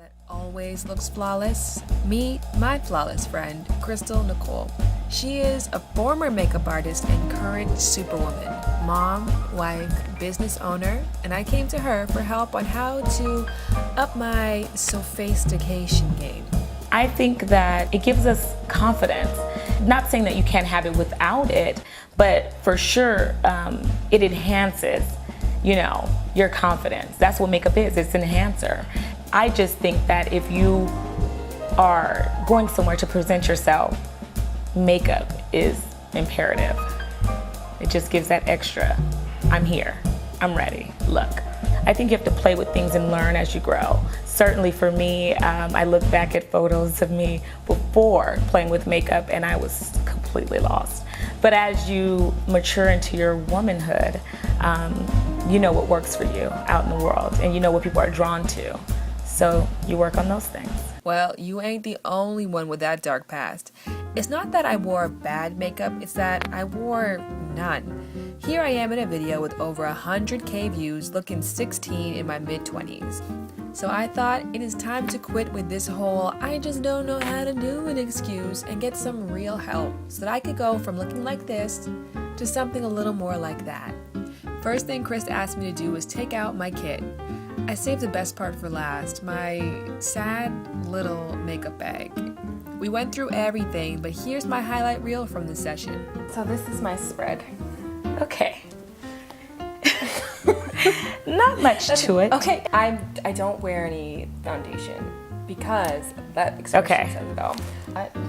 that always looks flawless? Meet my flawless friend, Crystal Nicole. She is a former makeup artist and current superwoman, mom, wife, business owner, and I came to her for help on how to up my sophistication game. I think that it gives us confidence. Not saying that you can't have it without it, but for sure it enhances, your confidence. That's what makeup is, it's an enhancer. I just think that if you are going somewhere to present yourself, makeup is imperative. It just gives that extra, I'm here, I'm ready, look. I think you have to play with things and learn as you grow. Certainly for me, I look back at photos of me before playing with makeup and I was completely lost. But as you mature into your womanhood, you know what works for you out in the world and you know what people are drawn to. So you work on those things. Well, you ain't the only one with that dark past. It's not that I wore bad makeup, it's that I wore none. Here I am in a video with over 100K views looking 16 in my mid-20s. So I thought it is time to quit with this whole I just don't know how to do it excuse and get some real help so that I could go from looking like this to something a little more like that. First thing Chris asked me to do was take out my kit. I saved the best part for last, my sad little makeup bag. We went through everything, but here's my highlight reel from the session. So this is my spread. Okay. Not much to it. Okay, I don't wear any foundation because that expression says it all.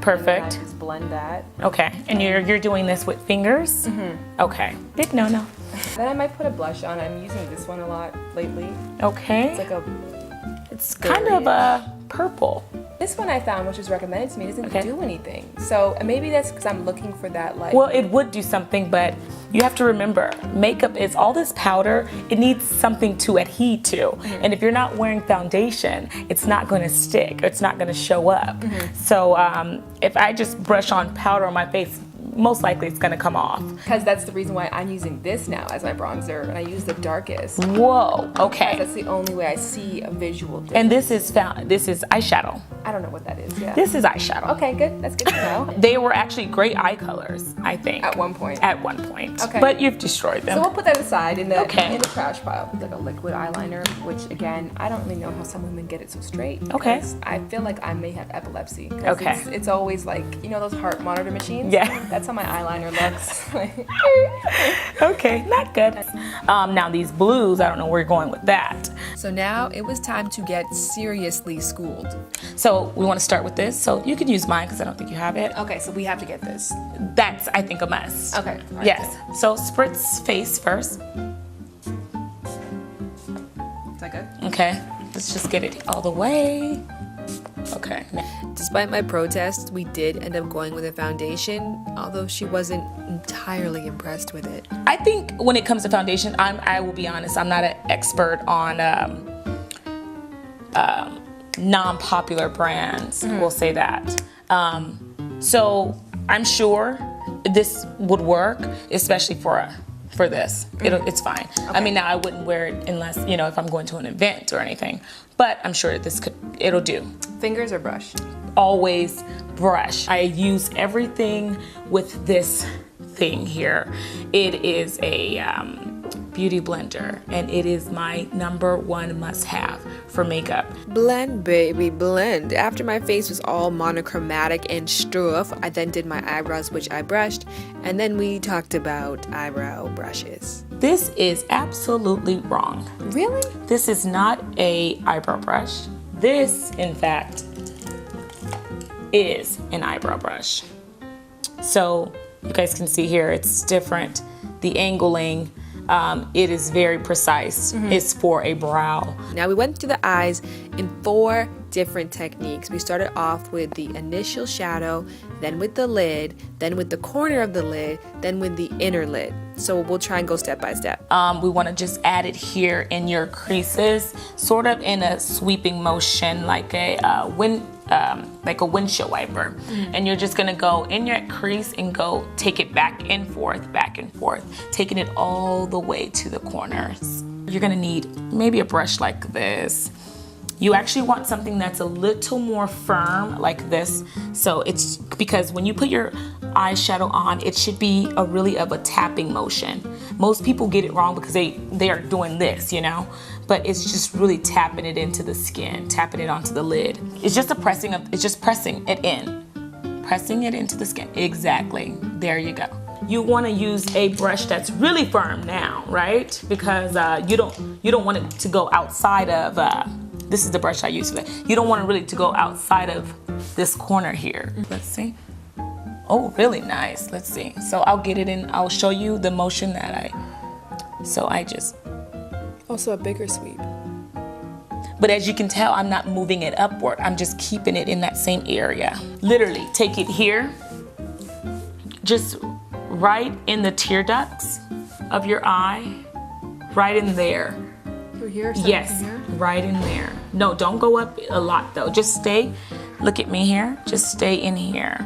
Perfect. And then I just blend that. Okay, and you're doing this with fingers? Mm-hmm. Okay, big no-no. Then I might put a blush on. I'm using this one a lot lately. Okay. It's like it's kind of a purple. This one I found, which was recommended to me, doesn't do anything. So maybe that's because I'm looking for that like... Well, it would do something, but you have to remember, makeup is all this powder, it needs something to adhere to. Mm-hmm. And if you're not wearing foundation, it's not gonna stick, it's not gonna show up. Mm-hmm. So if I just brush on powder on my face, most likely it's gonna come off. Because that's the reason why I'm using this now as my bronzer, and I use the darkest. Whoa, okay. That's the only way I see a visual difference. And this is eyeshadow. I don't know what that is, yeah. This is eyeshadow. Okay, good, that's good to know. They were actually great eye colors, I think. At one point. At one point. Okay. But you've destroyed them. So we'll put that aside in the trash pile. It's like a liquid eyeliner, which again, I don't really know how some women get it so straight. Okay. I feel like I may have epilepsy. Okay. It's always like, those heart monitor machines? Yeah. That's how my eyeliner looks. Okay, not good. Now these blues, I don't know where you're going with that. So now it was time to get seriously schooled. So we want to start with this. So you could use mine because I don't think you have it. Okay, so we have to get this. That's, I think, a must. Okay. Right. Yes. So spritz face first. Is that good? Okay. Let's just get it all the way. Okay. Despite my protests, we did end up going with a foundation, although she wasn't entirely impressed with it. I think when it comes to foundation, I will be honest, I'm not an expert on non-popular brands, we'll say that. So I'm sure this would work, especially for this. It's fine. Okay. I mean, now I wouldn't wear it unless, if I'm going to an event or anything, but I'm sure it'll do. Fingers or brush? Always brush. I use everything with this thing here. It is a beauty blender, and it is my #1 must-have for makeup. Blend, baby, blend. After my face was all monochromatic and stuff, I then did my eyebrows, which I brushed, and then we talked about eyebrow brushes. This is absolutely wrong. Really? This is not a eyebrow brush. This, in fact, is an eyebrow brush. So you guys can see here, it's different. The angling, it is very precise. It's for a brow. Now we went through the eyes in 4 different techniques. We started off with the initial shadow, then with the lid, then with the corner of the lid, then with the inner lid. So we'll try and go step by step. We want to just add it here in your creases, sort of in a sweeping motion, like a windshield wiper. And you're just gonna go in your crease and go take it back and forth, taking it all the way to the corners. You're gonna need maybe a brush like this. You actually want something that's a little more firm like this. So it's because when you put your eyeshadow on, it should be really of a tapping motion. Most people get it wrong because they are doing this, you know, but it's just really tapping it into the skin, tapping it onto the lid. It's just pressing it in, pressing it into the skin. Exactly. There you go. You want to use a brush that's really firm now, right? Because you don't want it to go outside of. This is the brush I use for that. You don't want it really to go outside of this corner here. Let's see. Oh, really nice. Let's see. So I'll get it in. I'll show you the motion that I just. Also a bigger sweep. But as you can tell, I'm not moving it upward. I'm just keeping it in that same area. Literally, take it here. Just right in the tear ducts of your eye. Right in there. Through here? Yes, here? right in there. No, don't go up a lot though. Just stay, look at me here. Just stay in here.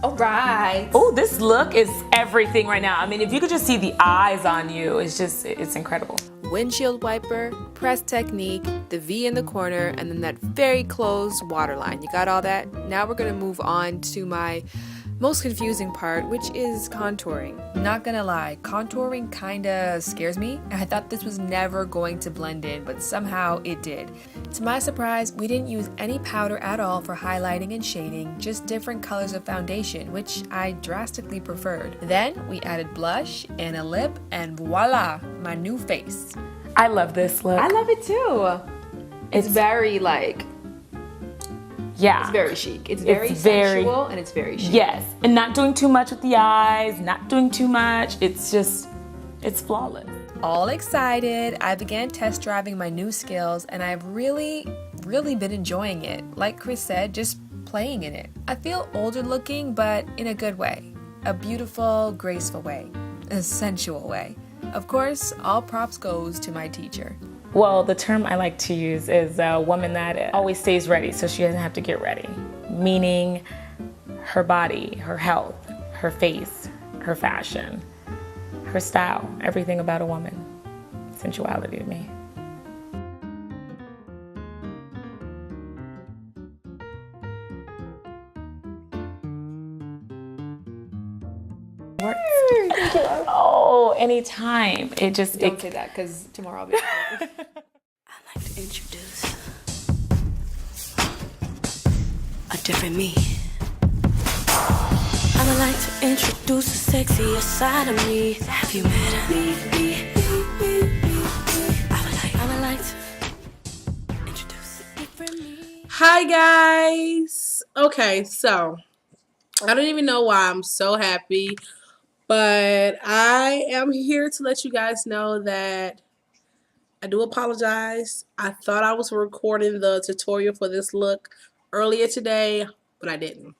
All right. Oh, this look is everything right now. I mean, if you could just see the eyes on you, it's incredible. Windshield wiper, press technique, the V in the corner, and then that very close waterline. You got all that? Now we're gonna move on to my most confusing part, which is contouring. Not gonna lie, contouring kinda scares me. I thought this was never going to blend in, but somehow it did. To my surprise, we didn't use any powder at all for highlighting and shading, just different colors of foundation, which I drastically preferred. Then we added blush and a lip, and voila, my new face. I love this look. I love it too. It's very like, yeah. it's very chic. It's very sensual and it's very chic. Yes, and not doing too much with the eyes, not doing too much. It's flawless. All excited, I began test driving my new skills, and I've really been enjoying it. Like Chris said, just playing in it. I feel older looking, but in a good way. A beautiful, graceful way. A sensual way. Of course, all props goes to my teacher. Well, the term I like to use is a woman that always stays ready, so she doesn't have to get ready. Meaning her body, her health, her face, her fashion, her style, everything about a woman. Sensuality to me. Thank you. Oh, anytime. Don't say that, because tomorrow I'll be I like to introduce a different me. I would like to introduce the sexiest side of me. Have you met her? I would like to introduce a different me. Hi guys. Okay, so I don't even know why I'm so happy, but I am here to let you guys know that I do apologize. I thought I was recording the tutorial for this look earlier today, but I didn't.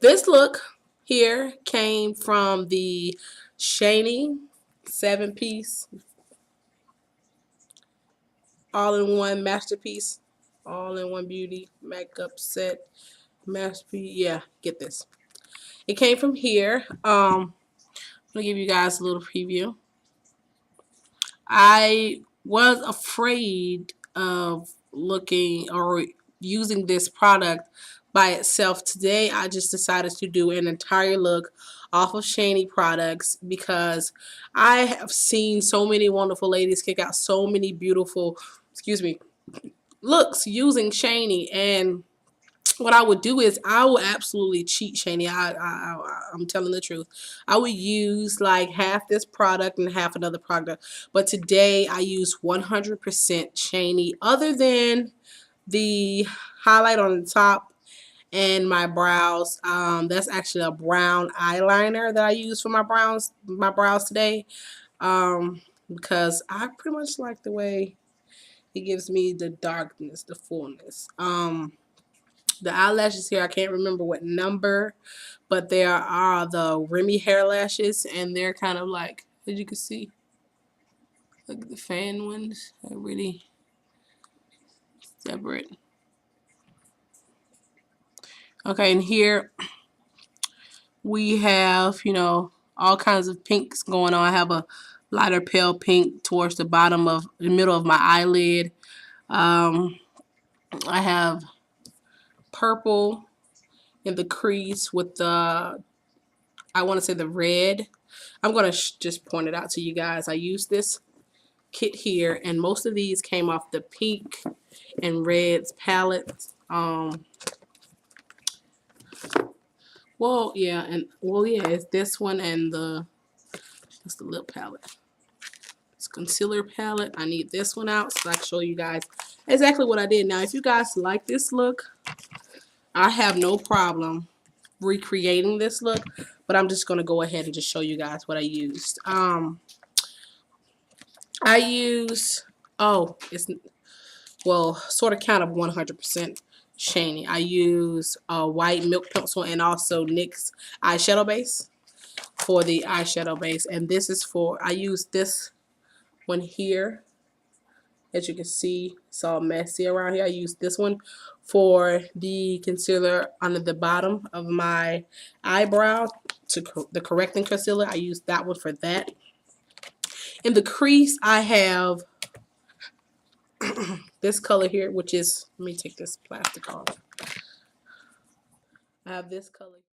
This look here came from the Shany 7-piece all-in-one masterpiece, all-in-one beauty makeup set masterpiece. Yeah, get this. It came from here. I'm gonna give you guys a little preview. I was afraid of looking or using this product by itself. Today I just decided to do an entire look off of Shany products because I have seen so many wonderful ladies kick out so many beautiful, looks using Shany, and what I would do is I would absolutely cheat Shany. I'm telling the truth. I would use like half this product and half another product. But today I use 100% Shany, other than the highlight on the top and my brows. That's actually a brown eyeliner that I use for my brows today. Because I pretty much like the way it gives me the darkness, the fullness. The eyelashes here, I can't remember what number, but there are the Remy hair lashes, and they're kind of like, as you can see, like the fan ones. They're really separate. Okay, and here we have, all kinds of pinks going on. I have a lighter pale pink towards the middle of my eyelid. I have purple in the crease with the, I want to say the red. I'm going to just point it out to you guys. I use this kit here, and most of these came off the pink and reds palette. It's this one and that's the lip palette. It's concealer palette. I need this one out so I can show you guys exactly what I did. Now, if you guys like this look, I have no problem recreating this look, but I'm just going to go ahead and just show you guys what I used. I use, sort of kind of 100% shiny. I use a white milk pencil and also NYX eyeshadow base for the eyeshadow base. And this is for, I use this one here. As you can see, it's all messy around here. I use this one for the concealer under the bottom of my eyebrow, the correcting concealer. I use that one for that. In the crease, I have this color here, which is, let me take this plastic off. I have this color.